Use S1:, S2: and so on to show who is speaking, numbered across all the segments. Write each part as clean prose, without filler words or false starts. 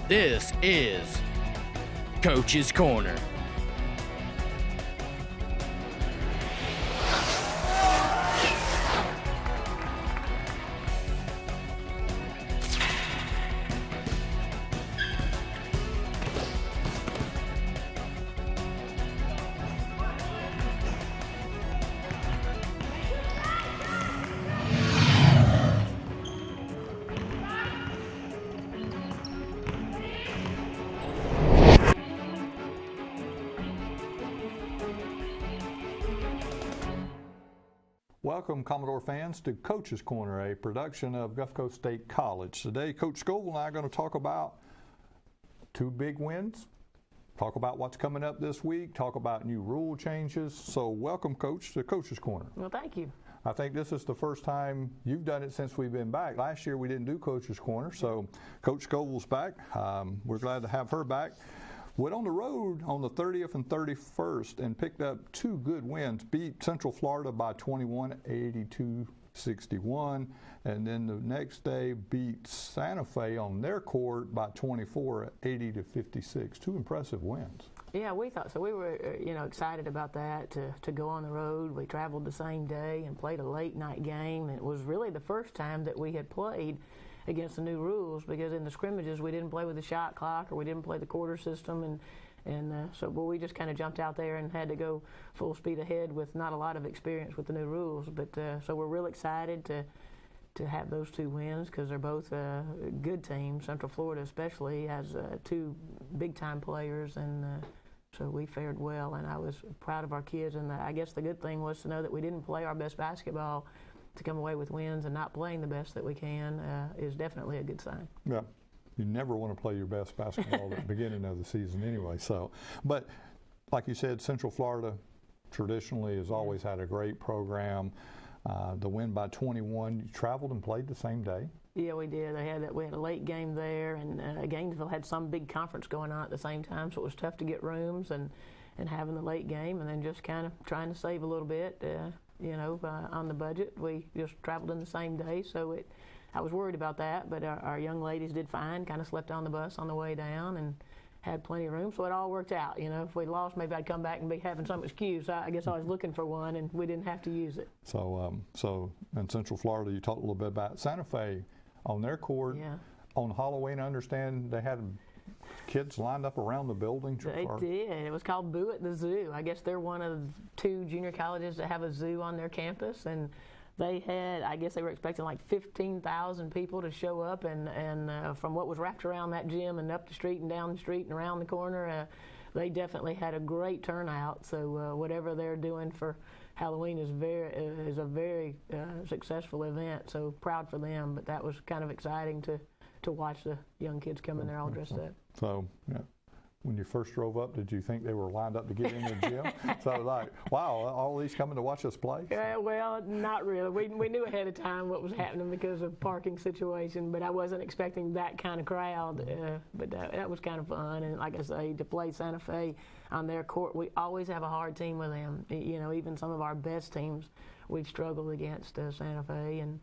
S1: This is Coach's Corner.
S2: Welcome, Commodore fans, to Coach's Corner, a production of Gulf Coast State College. Today, Coach Scoville and I are going to talk about two big wins, talk about what's coming up this week, talk about new rule changes. So welcome, Coach, to Coach's Corner.
S3: Well, thank you.
S2: I think this is the first time you've done it since we've been back. Last year we didn't do Coach's Corner, so Coach Scoville's back. We're glad to have her back. Went on the road on the 30th and 31st and picked up two good wins. Beat Central Florida by 21, 82-61. And then the next day beat Santa Fe on their court by 24, 80-56. Two impressive wins.
S3: Yeah, we thought so. We were, excited about that to go on the road. We traveled the same day and played a late night game. It was really the first time that we had played against the new rules, because in the scrimmages we didn't play with the shot clock or we didn't play the quarter system, so we just kind of jumped out there and had to go full speed ahead with not a lot of experience with the new rules. But so we're real excited to have those two wins, because they're both good teams. Central Florida especially has two big time players, and so we fared well, and I was proud of our kids. And I guess the good thing was to know that we didn't play our best basketball. To come away with wins and not playing the best that we can is definitely a good sign.
S2: Yeah, you never want to play your best basketball at the beginning of the season anyway. So, but like you said, Central Florida traditionally has always had a great program. The win by 21, you traveled and played the same day.
S3: Yeah, we did. We had a late game there, and Gainesville had some big conference going on at the same time, so it was tough to get rooms and having the late game, and then just kind of trying to save a little bit. On the budget. We just traveled in the same day, so I was worried about that, but our young ladies did fine, kind of slept on the bus on the way down and had plenty of room, so it all worked out. If we lost, maybe I'd come back and be having some excuse. I guess I was looking for one, and we didn't have to use it.
S2: So in Central Florida, you talked a little bit about Santa Fe on their court.
S3: Yeah.
S2: On Halloween, I understand they had kids lined up around the building.
S3: They did. It was called Boo at the Zoo. I guess they're one of two junior colleges that have a zoo on their campus, and they were expecting like 15,000 people to show up, and from what was wrapped around that gym and up the street and down the street and around the corner, they definitely had a great turnout. So whatever they're doing for Halloween is a very successful event. So proud for them. But that was kind of exciting to watch the young kids come in there all dressed up.
S2: So, yeah. When you first drove up, did you think they were lined up to get in the gym? So like, wow, all these coming to watch us play?
S3: Well, not really. We knew ahead of time what was happening because of parking situation, but I wasn't expecting that kind of crowd. But that was kind of fun. And like I say, to play Santa Fe on their court, we always have a hard team with them. Even some of our best teams, we've struggled against Santa Fe, and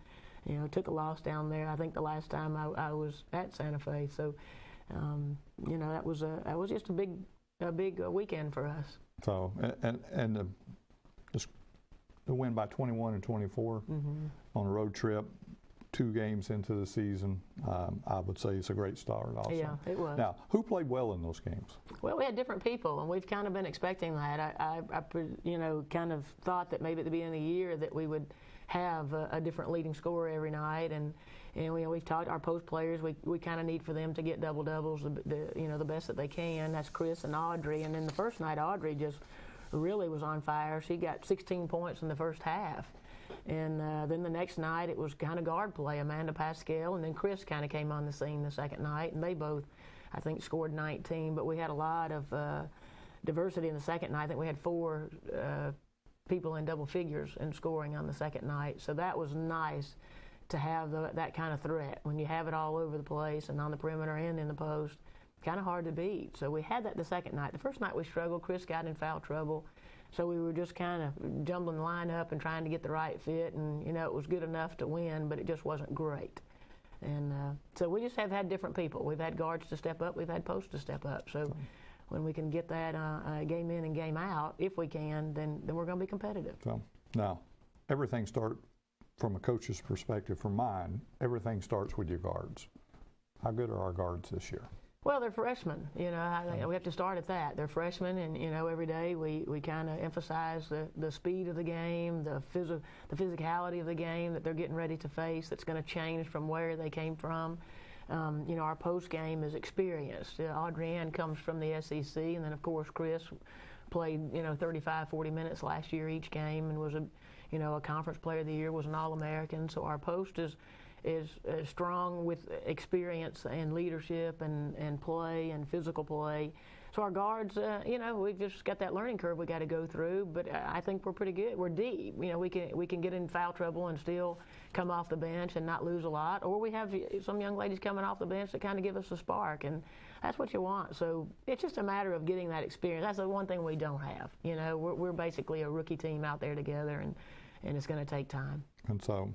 S3: took a loss down there. I think the last time I was at Santa Fe. So. That was just a big weekend for us. So
S2: and the win by 21 and 24 on a road trip, 2 games into the season, I would say it's a great start. Also,
S3: yeah, it was.
S2: Now, who played well in those games?
S3: Well, we had different people, and we've kind of been expecting that. I kind of thought that maybe at the beginning of the year that we would have a different leading scorer every night, and we've talked our post players. We kind of need for them to get double doubles, the best that they can. That's Chris and Audrey. And then the first night, Audrey just really was on fire. She got 16 points in the first half, and then the next night it was kind of guard play. Amanda Pascal, and then Chris kind of came on the scene the second night, and they both, I think, scored 19. But we had a lot of diversity in the second night. I think we had 4 people in double figures in scoring on the second night, so that was nice to have that kind of threat when you have it all over the place and on the perimeter and in the post. Kind of hard to beat. So we had that the second night. The first night we struggled. Chris got in foul trouble, so we were just kind of jumbling the line up and trying to get the right fit, and it was good enough to win, but it just wasn't great. And so we just have had different people. We've had guards to step up. We've had posts to step up. So when we can get that game in and game out, if we can, then we're going to be competitive.
S2: So now, everything starts from a coach's perspective. For mine, everything starts with your guards. How good are our guards this year?
S3: Well, they're freshmen. We have to start at that. They're freshmen, and every day we kind of emphasize the speed of the game, the physicality of the game that they're getting ready to face. That's going to change from where they came from. Our post game is experienced. Audrey-Ann comes from the SEC, and then of course Chris played 35, 40 minutes last year each game, and was a conference player of the year, was an All-American. So our post is strong with experience and leadership and play and physical play. So our guards, we've just got that learning curve we got to go through, but I think we're pretty good. We're deep. We can get in foul trouble and still come off the bench and not lose a lot. Or we have some young ladies coming off the bench that kind of give us a spark, and that's what you want. So it's just a matter of getting that experience. That's the one thing we don't have. We're basically a rookie team out there together, and it's going to take time.
S2: And so,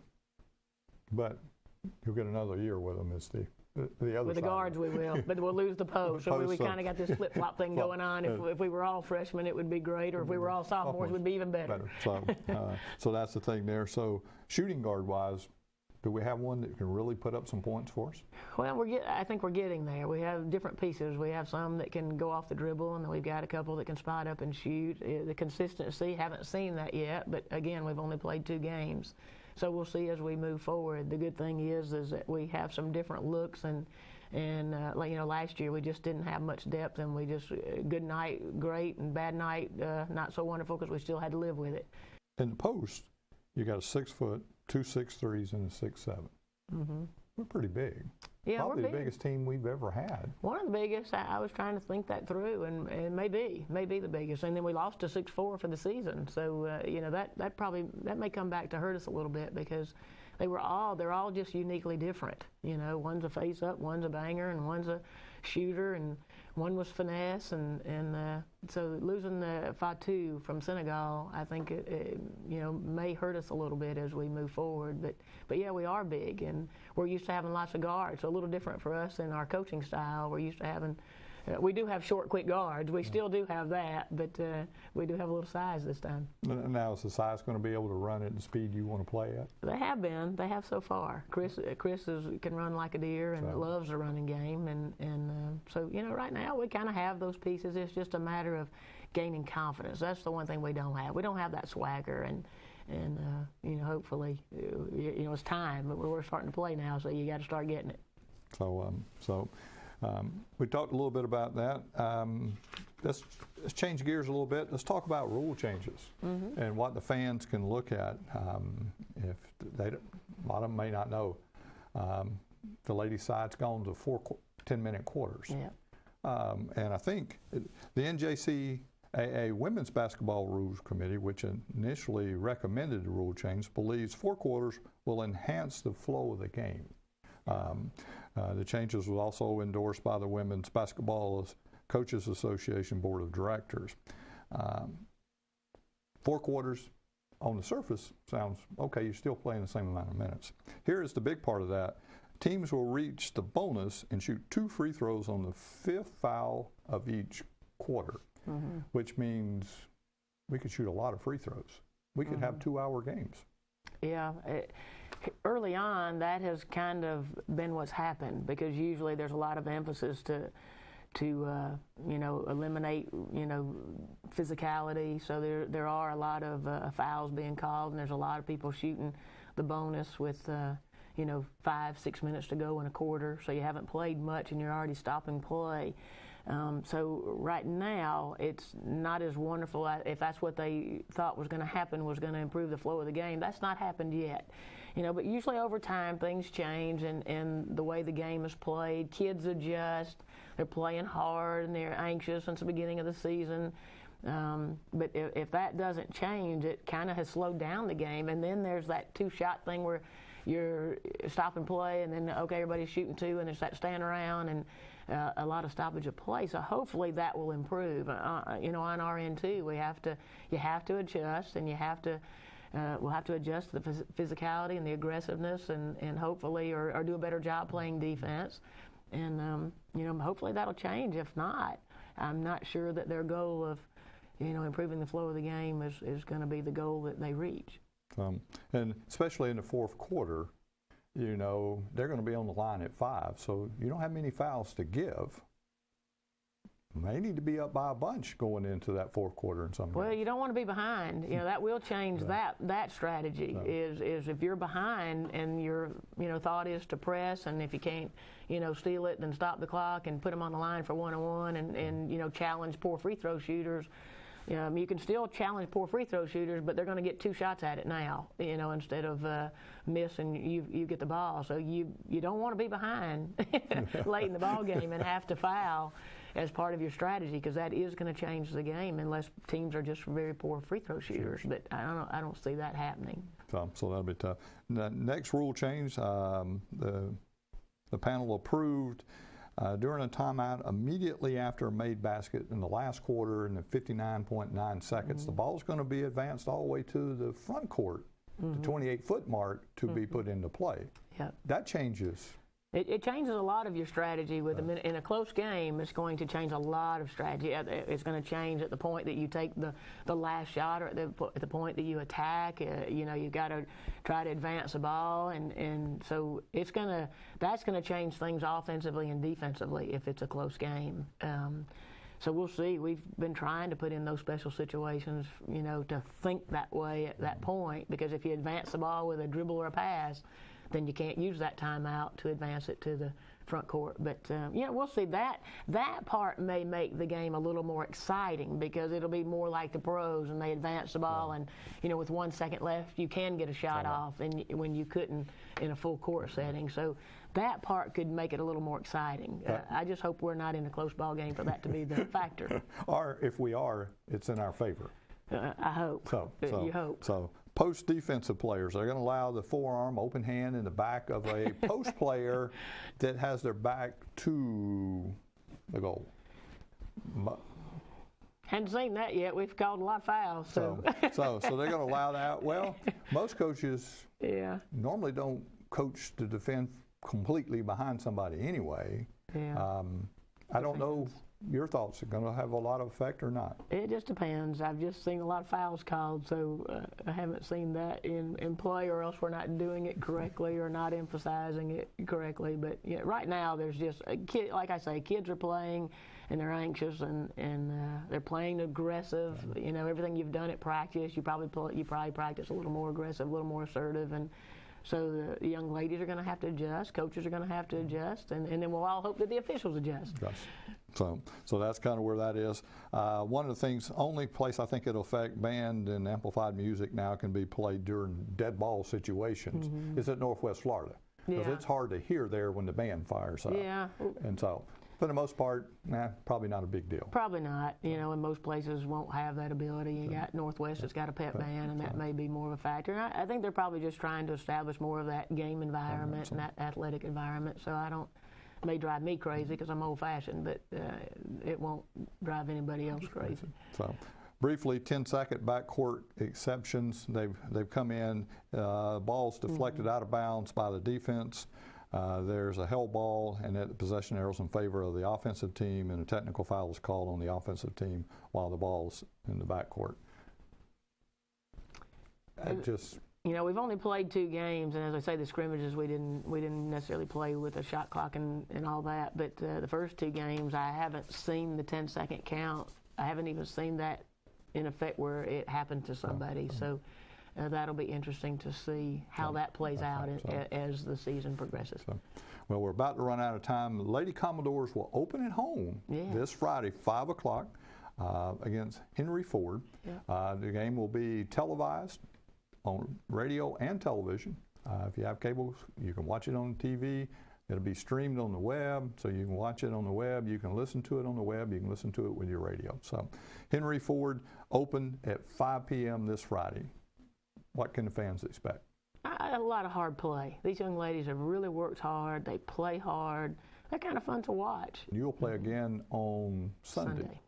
S2: but you'll get another year with them as the other
S3: with the
S2: side.
S3: guards we will, but we'll lose the post. So we kind of got this flip-flop thing going on. If we were all freshmen, it would be great, or if we were all sophomores, it would be even better.
S2: So that's the thing there. So shooting guard-wise, do we have one that can really put up some points for us?
S3: Well, I think we're getting there. We have different pieces. We have some that can go off the dribble, and then we've got a couple that can spot up and shoot. The consistency, haven't seen that yet, but again, we've only played 2 games. So we'll see as we move forward. The good thing is that we have some different looks, and last year we just didn't have much depth, and we just good night great and bad night not so wonderful, because we still had to live with it.
S2: In the post, you got a 6-foot, 2 6'3s, and a 6'7". Mm-hmm. We're pretty big.
S3: Yeah,
S2: probably
S3: we're
S2: the
S3: big.
S2: biggest team we've ever had.
S3: One of the biggest. I was trying to think that through, and maybe the biggest. And then we lost to 6'4" for the season. So that may come back to hurt us a little bit, because they're all just uniquely different. One's a face up, one's a banger, and one's a shooter, and one was finesse, and so losing the Fatou from Senegal, I think it may hurt us a little bit as we move forward. But yeah, we are big, and we're used to having lots of guards. So a little different for us in our coaching style. We're used to having. We do have short, quick guards. We still do have that, but we do have a little size this time.
S2: Now, is the size going to be able to run at the speed you want to play at?
S3: They have been. They have so far. Chris can run like a deer and loves the running game. And so, right now we kind of have those pieces. It's just a matter of gaining confidence. That's the one thing we don't have. We don't have that swagger. And hopefully, it's time. But we're starting to play now, so you got to start getting it.
S2: We talked a little bit about that. Let's change gears a little bit. Let's talk about rule changes and what the fans can look at. If a lot of them may not know, the ladies' side's gone to 4 10-minute quarters.
S3: Yeah.
S2: And I think the NJCAA Women's Basketball Rules Committee, which initially recommended the rule change, believes 4 quarters will enhance the flow of the game. The changes were also endorsed by the Women's Basketball Coaches Association Board of Directors. 4 quarters on the surface sounds okay, you're still playing the same amount of minutes. Here is the big part of that. Teams will reach the bonus and shoot 2 free throws on the 5th foul of each quarter, which means we could shoot a lot of free throws. We could have 2-hour games.
S3: Yeah. Early on, that has kind of been what's happened, because usually there's a lot of emphasis to eliminate physicality. So there are a lot of fouls being called, and there's a lot of people shooting the bonus with 5-6 minutes to go in a quarter. So you haven't played much, and you're already stopping play. So right now, it's not as wonderful. If that's what they thought was going to happen, was going to improve the flow of the game, that's not happened yet. But usually over time, things change, and the way the game is played, kids adjust. They're playing hard, and they're anxious since the beginning of the season. But if that doesn't change, it kind of has slowed down the game. And then there's that 2-shot thing where you're stopping play, and then, okay, everybody's shooting 2, and there's that stand around, and a lot of stoppage of play. So hopefully that will improve. On our end too, you have to adjust, and you have to we'll have to adjust to the physicality and the aggressiveness, and hopefully, or do a better job playing defense. And hopefully that'll change. If not, I'm not sure that their goal of improving the flow of the game is going to be the goal that they reach.
S2: And especially in the fourth quarter, they're going to be on the line at 5, so you don't have many fouls to give. May need to be up by a bunch going into that fourth quarter in some
S3: Well,
S2: games.
S3: you don't want to be behind. That will change that strategy.
S2: No.
S3: Is if you're behind and your thought is to press, and if you can't steal it, then stop the clock and put them on the line for 1-on-1, and challenge poor free throw shooters. You can still challenge poor free throw shooters, but they're going to get 2 shots at it now, instead of miss and you get the ball. So you don't want to be behind late in the ball game and have to foul as part of your strategy, because that is going to change the game unless teams are just very poor free throw shooters. But I don't see that happening.
S2: So that'll be tough. The next rule change, the panel approved during a timeout immediately after a made basket in the last quarter in the 59.9 seconds. The ball's going to be advanced all the way to the front court, the 28-foot mark, to be put into play.
S3: Yep.
S2: That changes.
S3: It changes a lot of your strategy with in a close game. It's going to change a lot of strategy. It's going to change at the point that you take the last shot, or at the point that you attack. You've got to try to advance the ball, and so that's going to change things offensively and defensively if it's a close game. So we'll see. We've been trying to put in those special situations, to think that way at that point, because if you advance the ball with a dribble or a pass, then you can't use that timeout to advance it to the front court. But we'll see. That part may make the game a little more exciting, because it'll be more like the pros, and they advance the ball, and with 1 second left, you can get a shot off, and when you couldn't in a full court setting. So that part could make it a little more exciting. I just hope we're not in a close ball game for that to be the factor.
S2: Or if we are, it's in our favor.
S3: I hope. You hope.
S2: So post defensive players, they're going to allow the forearm, open hand in the back of a post player that has their back to the goal.
S3: Hadn't seen that yet. We've called a lot of fouls. So
S2: they're going to allow that. Well, most coaches normally don't coach to defend completely behind somebody anyway.
S3: Yeah.
S2: I don't know. Your thoughts are going to have a lot of effect or not?
S3: It just depends. I've just seen a lot of fouls called, so I haven't seen that in play, or else we're not doing it correctly or not emphasizing it correctly. But right now, there's just like I say, kids are playing and they're anxious, and they're playing aggressive. Everything you've done at practice, you probably practice a little more aggressive, a little more assertive, and so the young ladies are going to have to adjust, coaches are going to have to adjust, and then we'll all hope that the officials adjust.
S2: Yes. So that's kind of where that is. One of the things, only place I think it'll affect band and amplified music now can be played during dead ball situations is at Northwest Florida. Because it's hard to hear there when the band fires up.
S3: Yeah.
S2: And so, for the most part, probably not a big deal.
S3: Probably not. And most places won't have that ability. You got Northwest that's got a pep band, and that may be more of a factor. And I think they're probably just trying to establish more of that game environment and that athletic environment. So it may drive me crazy because I'm old-fashioned, but it won't drive anybody else crazy.
S2: So, briefly, 10-second backcourt exceptions. They've come in. Balls deflected out of bounds by the defense. There's a held ball, and that possession arrows in favor of the offensive team, and a technical foul is called on the offensive team while the ball's in the backcourt.
S3: We've only played 2 games, and as I say, the scrimmages we didn't necessarily play with a shot clock and all that. But the first 2 games, I haven't seen the 10-second count. I haven't even seen that in effect where it happened to somebody. So that'll be interesting to see how that plays out as the season progresses.
S2: Well, we're about to run out of time. The Lady Commodores will open at home this Friday, 5 o'clock, against Henry Ford. Yeah. The game will be televised on radio and television. If you have cable, you can watch it on TV. It'll be streamed on the web, so you can watch it on the web. You can listen to it on the web. You can listen to it with your radio. So, Henry Ford open at 5 p.m. this Friday. What can the fans expect?
S3: A lot of hard play. These young ladies have really worked hard. They play hard. They're kind of fun to watch.
S2: You'll play again on Sunday.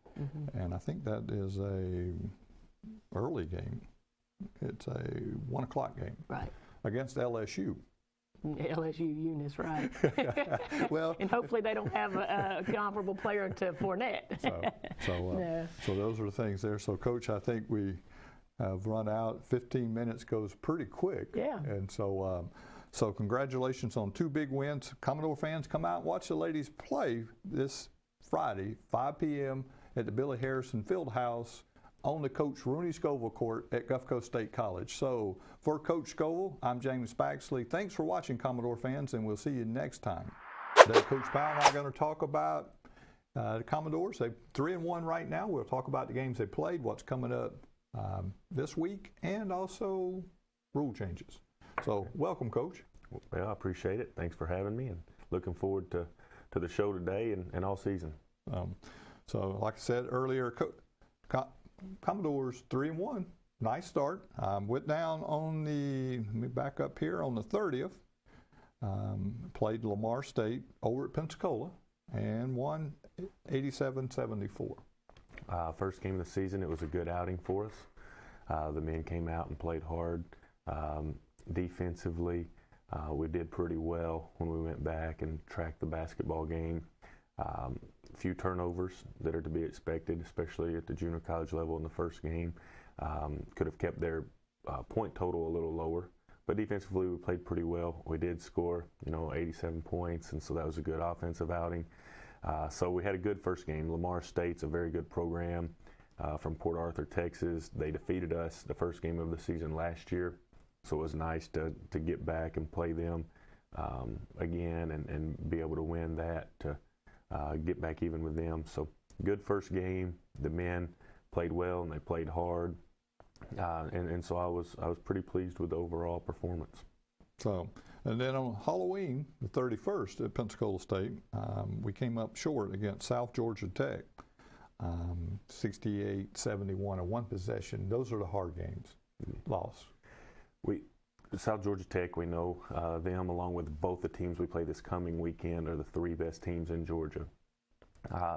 S2: And I think that is a early game. It's a 1 o'clock game
S3: Right.
S2: against LSU.
S3: LSU Eunice, right.
S2: Well,
S3: And hopefully they don't have a comparable player to Fournette. No.
S2: So those are the things there. So, Coach, I think we have run out. 15 minutes goes pretty quick.
S3: Yeah.
S2: And so, so congratulations on 2 big wins. Commodore fans, come out and watch the ladies play this Friday, 5 p.m. at the Billy Harrison Fieldhouse on the Coach Rooney Scoville Court at Gulf State College. So for Coach Scoville, I'm James Baxley. Thanks for watching, Commodore fans, and we'll see you next time. Today, Coach Powell and I are going to talk about the Commodores. They're 3-1 right now. We'll talk about the games they played, what's coming up this week, and also rule changes. So welcome, Coach.
S4: Well, I appreciate it. Thanks for having me, and looking forward to the show today and all season.
S2: So like I said earlier, Commodores 3-1. Nice start. Went down on let me back up here, on the 30th. Played Lamar State over at Pensacola and won 87-74.
S4: First game of the season, it was a good outing for us. The men came out and played hard. Defensively, we did pretty well when we went back and tracked the basketball game. A few turnovers that are to be expected, especially at the junior college level in the first game. Could have kept their point total a little lower, but defensively we played pretty well. We did score, 87 points, and so that was a good offensive outing. So we had a good first game. Lamar State's a very good program from Port Arthur, Texas. They defeated us the first game of the season last year, so it was nice to get back and play them again and be able to win that, to get back even with them. So good first game. The men played well and they played hard, and so I was pretty pleased with the overall performance. So,
S2: and then on Halloween, the 31st at Pensacola State, we came up short against South Georgia Tech, 68-71, a one possession. Those are the hard games. Loss.
S4: South Georgia Tech, we know them, along with both the teams we play this coming weekend, are the 3 best teams in Georgia.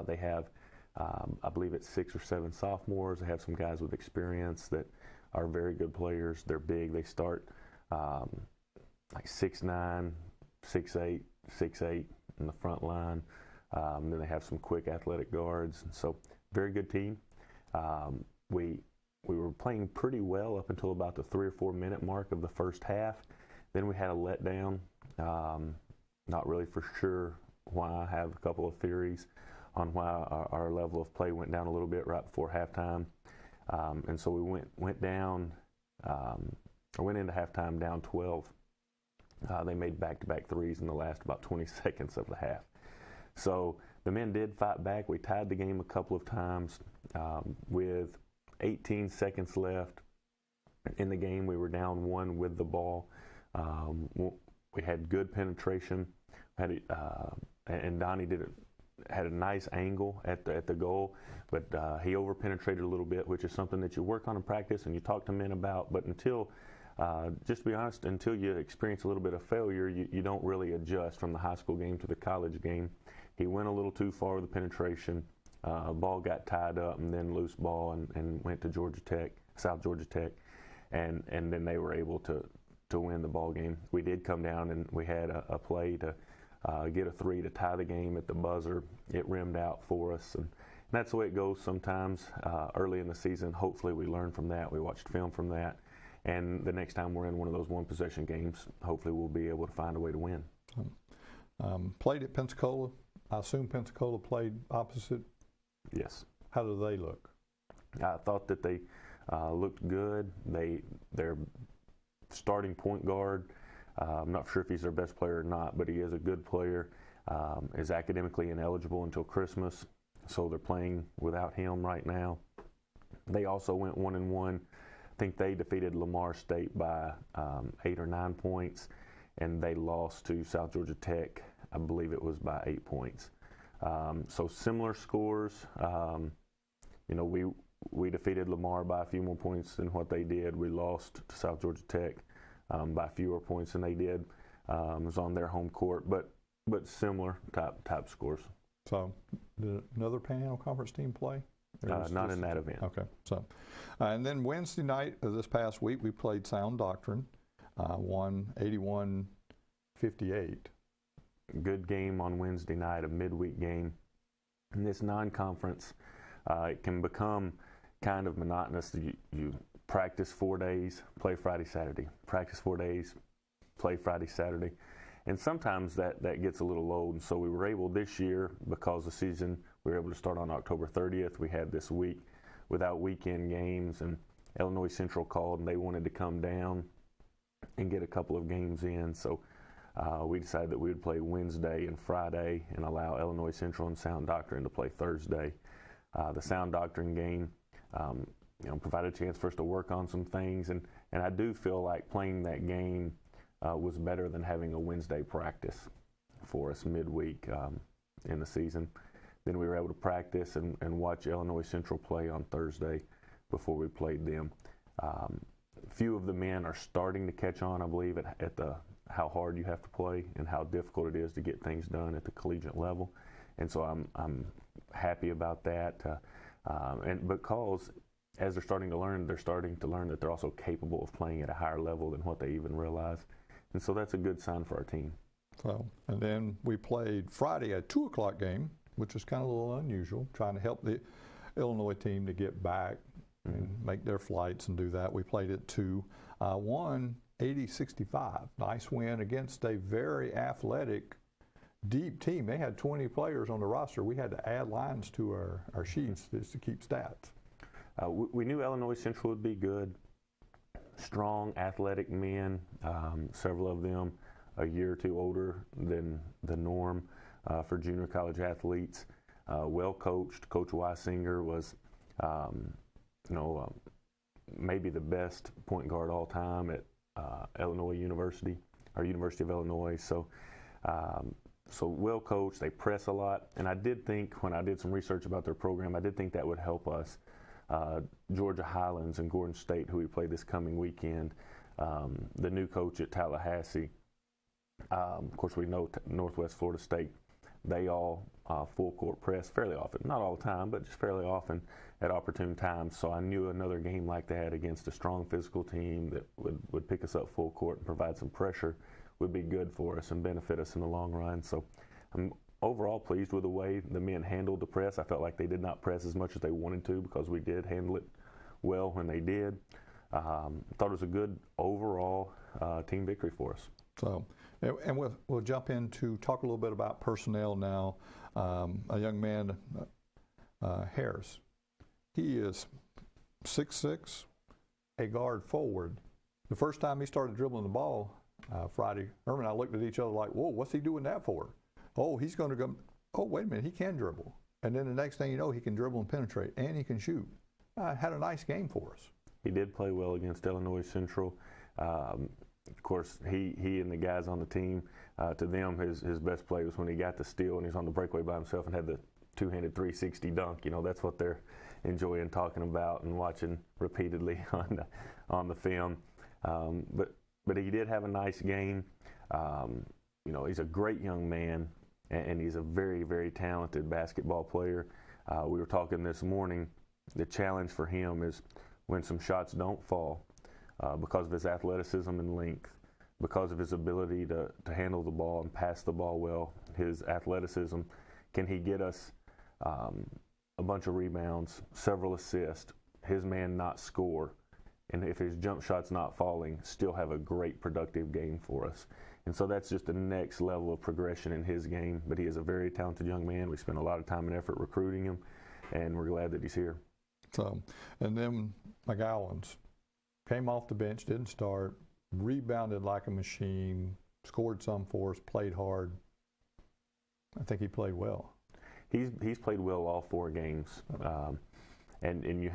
S4: They have, I believe it's 6 or 7 sophomores. They have some guys with experience that are very good players. They're big. They start like 6'9", 6'8", 6'8" in the front line. Then they have some quick athletic guards. So very good team. We were playing pretty well up until about the 3 or 4 minute mark of the first half. Then we had a letdown. Not really for sure why. I have a couple of theories on why our level of play went down a little bit right before halftime. And so we went down, or went into halftime down 12. They made back-to-back threes in the last about 20 seconds of the half. So the men did fight back. We tied the game a couple of times with 18 seconds left in the game. We were down 1 with the ball. We had good penetration. And Donnie had a nice angle at the goal, but he over-penetrated a little bit, which is something that you work on in practice and you talk to men about. But just to be honest, until you experience a little bit of failure, you don't really adjust from the high school game to the college game. He went a little too far with the penetration. Ball got tied up, and then loose ball, and went to South Georgia Tech, and then they were able to win the ball game. We did come down, and we had a play to get a 3 to tie the game at the buzzer. It rimmed out for us, and that's the way it goes sometimes early in the season. Hopefully we learn from that. We watched film from that, and the next time we're in one of those one-possession games, hopefully we'll be able to find a way to win.
S2: Played at Pensacola. I assume Pensacola played opposite.
S4: Yes.
S2: How do they look?
S4: I thought that they looked good. Their starting point guard, I'm not sure if he's their best player or not, but he is a good player, is academically ineligible until Christmas, so they're playing without him right now. They also went 1-1. I think they defeated Lamar State by 8 or 9 points, and they lost to South Georgia Tech, I believe it was by 8 points. So similar scores. We defeated Lamar by a few more points than what they did. We lost to South Georgia Tech by fewer points than they did. It was on their home court, but similar type scores.
S2: So did another Panhandle Conference team play?
S4: Not in that event.
S2: Okay. So, and then Wednesday night of this past week, we played Sound Doctrine, won 81-58.
S4: Good game on Wednesday night, a midweek game. In this non-conference, it can become kind of monotonous. You practice 4 days, play Friday, Saturday. Practice 4 days, play Friday, Saturday. And sometimes that gets a little old. And so we were able this year, because the season, we were able to start on October 30th. We had this week without weekend games, and Illinois Central called and they wanted to come down and get a couple of games in. So we decided that we would play Wednesday and Friday and allow Illinois Central and Sound Doctrine to play Thursday. The Sound Doctrine game provided a chance for us to work on some things, and I do feel like playing that game was better than having a Wednesday practice for us midweek in the season. Then we were able to practice and watch Illinois Central play on Thursday before we played them. Few of the men are starting to catch on, I believe, at how hard you have to play and how difficult it is to get things done at the collegiate level. And so I'm happy about that. And because as they're starting to learn that they're also capable of playing at a higher level than what they even realize. And so that's a good sign for our team.
S2: So, and then we played Friday a 2 o'clock game, which is kind of a little unusual, trying to help the Illinois team to get back and make their flights and do that. We played at 2, won 80-65. Nice win against a very athletic, deep team. They had 20 players on the roster. We had to add lines to our sheets just to keep stats.
S4: We knew Illinois Central would be good. Strong, athletic men, several of them a year or two older than the norm for junior college athletes. Well coached. Coach Weisinger was, maybe the best point guard all time at Illinois University, or University of Illinois. So well coached. They press a lot, and I did think when I did some research about their program, I did think that would help us. Georgia Highlands and Gordon State, who we play this coming weekend, the new coach at Tallahassee. Of course, we know Northwest Florida State. They all full court press fairly often, not all the time, but just fairly often at opportune times. So I knew another game like that against a strong physical team that would pick us up full court and provide some pressure would be good for us and benefit us in the long run. So I'm overall pleased with the way the men handled the press. I felt like they did not press as much as they wanted to, because we did handle it well when they did. Thought it was a good overall team victory for us.
S2: So, and we'll jump into talk a little bit about personnel now. A young man, Harris, he is 6'6", a guard forward. The first time he started dribbling the ball Friday, Herman and I looked at each other like, whoa, what's he doing that for? Oh, he's going to go, oh, wait a minute, he can dribble. And then the next thing you know, he can dribble and penetrate, and he can shoot. Had a nice game for us.
S4: He did play well against Illinois Central. Of course, he and the guys on the team, to them, his best play was when he got the steal and he's on the breakaway by himself and had the two-handed 360 dunk. That's what they're enjoying talking about and watching repeatedly on the film. But he did have a nice game. He's a great young man, and he's a very, very talented basketball player. We were talking this morning, the challenge for him is when some shots don't fall, because of his athleticism and length, because of his ability to handle the ball and pass the ball well, his athleticism, can he get us a bunch of rebounds, several assists, his man not score, and if his jump shot's not falling, still have a great productive game for us. And so that's just the next level of progression in his game. But he is a very talented young man. We spent a lot of time and effort recruiting him, and we're glad that he's here.
S2: So, and then McGowan's came off the bench, didn't start, rebounded like a machine, scored some for us, played hard. I think he played well.
S4: He's played well all 4 games. And you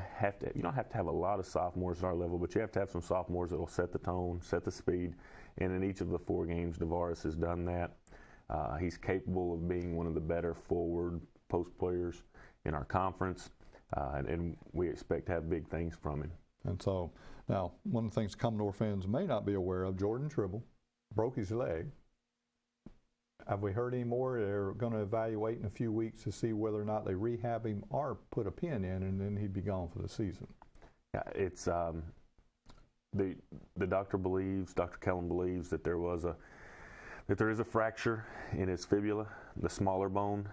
S4: don't have to have a lot of sophomores at our level, but you have to have some sophomores that will set the tone, set the speed. And in each of the 4 games, DeVaris has done that. He's capable of being one of the better forward post players in our conference, and we expect to have big things from him.
S2: And so, now, one of the things Commodore fans may not be aware of, Jordan Tribble broke his leg Have we heard any more? They're going to evaluate in a few weeks to see whether or not they rehab him or put a pin in, and then he'd be gone for the season.
S4: Yeah, it's the doctor believes, Dr. Kellen believes that there is a fracture in his fibula, the smaller bone.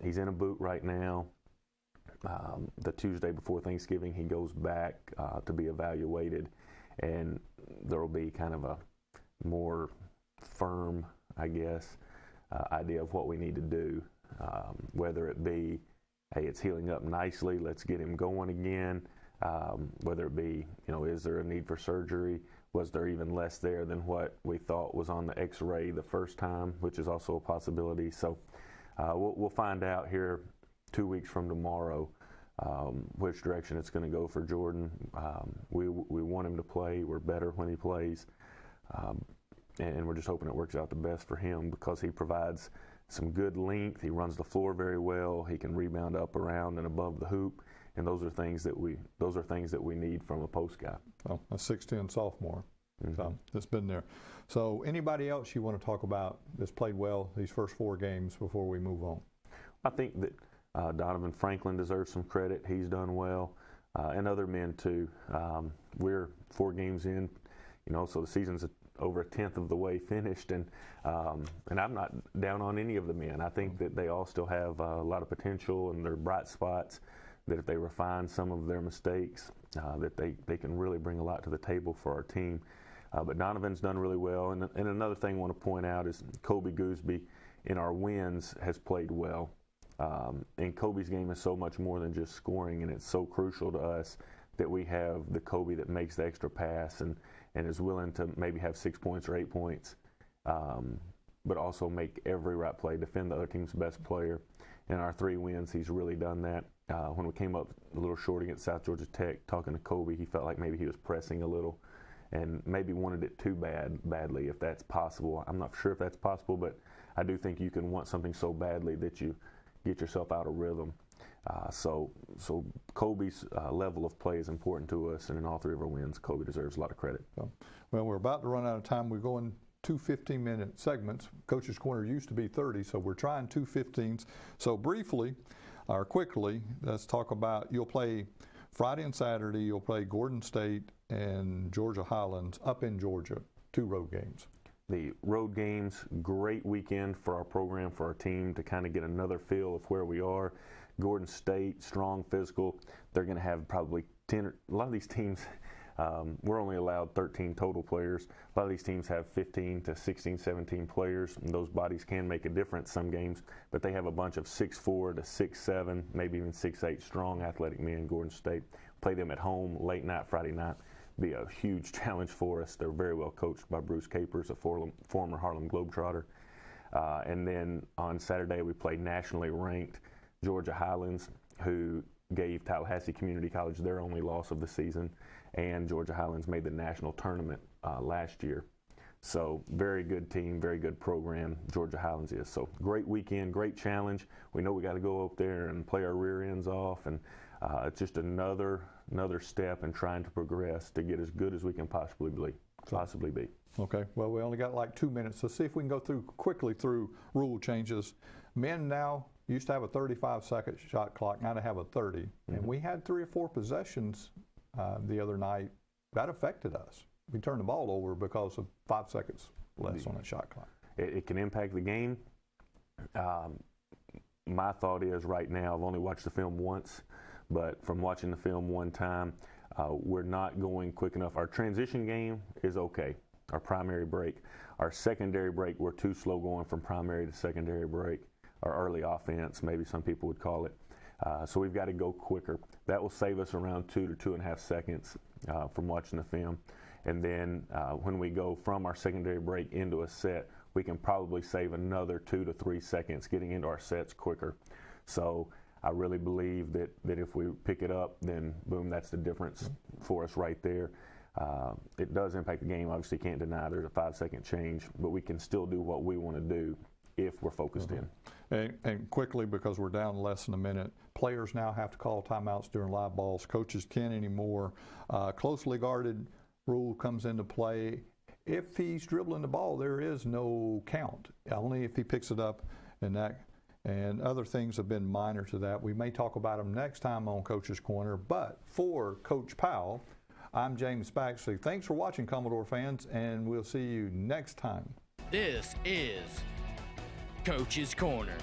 S4: He's in a boot right now. The Tuesday before Thanksgiving, he goes back to be evaluated, and there will be kind of a more firm, I guess, idea of what we need to do, whether it be, hey, it's healing up nicely, let's get him going again, whether it be, is there a need for surgery? Was there even less there than what we thought was on the x-ray the first time, which is also a possibility. So we'll find out here 2 weeks from tomorrow which direction it's going to go for Jordan. We want him to play. We're better when he plays. And we're just hoping it works out the best for him because he provides some good length. He runs the floor very well. He can rebound up, around, and above the hoop. And those are things that we need from a post guy.
S2: Well, a 6'10" sophomore.
S4: Mm-hmm.
S2: That's been there. So anybody else you want to talk about that's played well these first 4 games before we move on?
S4: I think that Donovan Franklin deserves some credit. He's done well, and other men too. We're 4 games in, so the season's over a 10th of the way finished, and I'm not down on any of the men. I think that they all still have a lot of potential and they're bright spots, that if they refine some of their mistakes, that they can really bring a lot to the table for our team. But Donovan's done really well, and another thing I want to point out is Kobe Gooseby in our wins has played well. And Kobe's game is so much more than just scoring, and it's so crucial to us that we have the Kobe that makes the extra pass and is willing to maybe have 6 points or 8 points, but also make every right play, defend the other team's best player. In our 3 wins, he's really done that. When we came up a little short against South Georgia Tech, talking to Kobe, he felt like maybe he was pressing a little and maybe wanted it too badly, if that's possible. I'm not sure if that's possible, but I do think you can want something so badly that you get yourself out of rhythm. So Kobe's level of play is important to us, and in all 3 of our wins, Kobe deserves a lot of credit.
S2: Well, we're about to run out of time. We're going 2 15-minute segments. Coach's Corner used to be 30, so we're trying 2 15s. So briefly, or quickly, let's talk about, you'll play Friday and Saturday, you'll play Gordon State and Georgia Highlands up in Georgia, 2 road games.
S4: The road games, great weekend for our program, for our team to kind of get another feel of where we are. Gordon State, strong, physical. They're going to have probably 10, a lot of these teams, we're only allowed 13 total players. A lot of these teams have 15 to 16, 17 players, and those bodies can make a difference some games, but they have a bunch of 6'4" to 6'7", maybe even 6'8" strong athletic men. Gordon State, play them at home late night, Friday night. Be a huge challenge for us. They're very well coached by Bruce Capers, a former Harlem Globetrotter. And then on Saturday, we played nationally ranked Georgia Highlands, who gave Tallahassee Community College their only loss of the season, and Georgia Highlands made the national tournament last year. So very good team, very good program, Georgia Highlands is. So great weekend, great challenge. We know we got to go up there and play our rear ends off, and it's just another step in trying to progress to get as good as we can possibly be.
S2: Okay, well, we only got like 2 minutes, so see if we can go quickly through rule changes. Men now used to have a 35-second shot clock, now they have a 30. Mm-hmm. And we had 3 or 4 possessions the other night. That affected us. We turned the ball over because of 5 seconds less on that shot clock.
S4: It can impact the game. My thought is right now, I've only watched the film once, but from watching the film one time, we're not going quick enough. Our transition game is okay, our primary break. Our secondary break, we're too slow going from primary to secondary break. Our early offense, maybe some people would call it. So we've got to go quicker. That will save us around 2 to 2.5 seconds from watching the film. And then when we go from our secondary break into a set, we can probably save another 2 to 3 seconds getting into our sets quicker. So I really believe that if we pick it up, then boom, that's the difference for us right there. It does impact the game. Obviously, can't deny there's a 5-second change, but we can still do what we want to do if we're focused in.
S2: And quickly, because we're down less than a minute, players now have to call timeouts during live balls. Coaches can't anymore. Closely guarded rule comes into play. If he's dribbling the ball, there is no count, only if he picks it up, and other things have been minor to that. We may talk about them next time on Coach's Corner, but for Coach Powell, I'm James Baxley. Thanks for watching, Commodore fans, and we'll see you next time.
S1: This is Coach's Corner.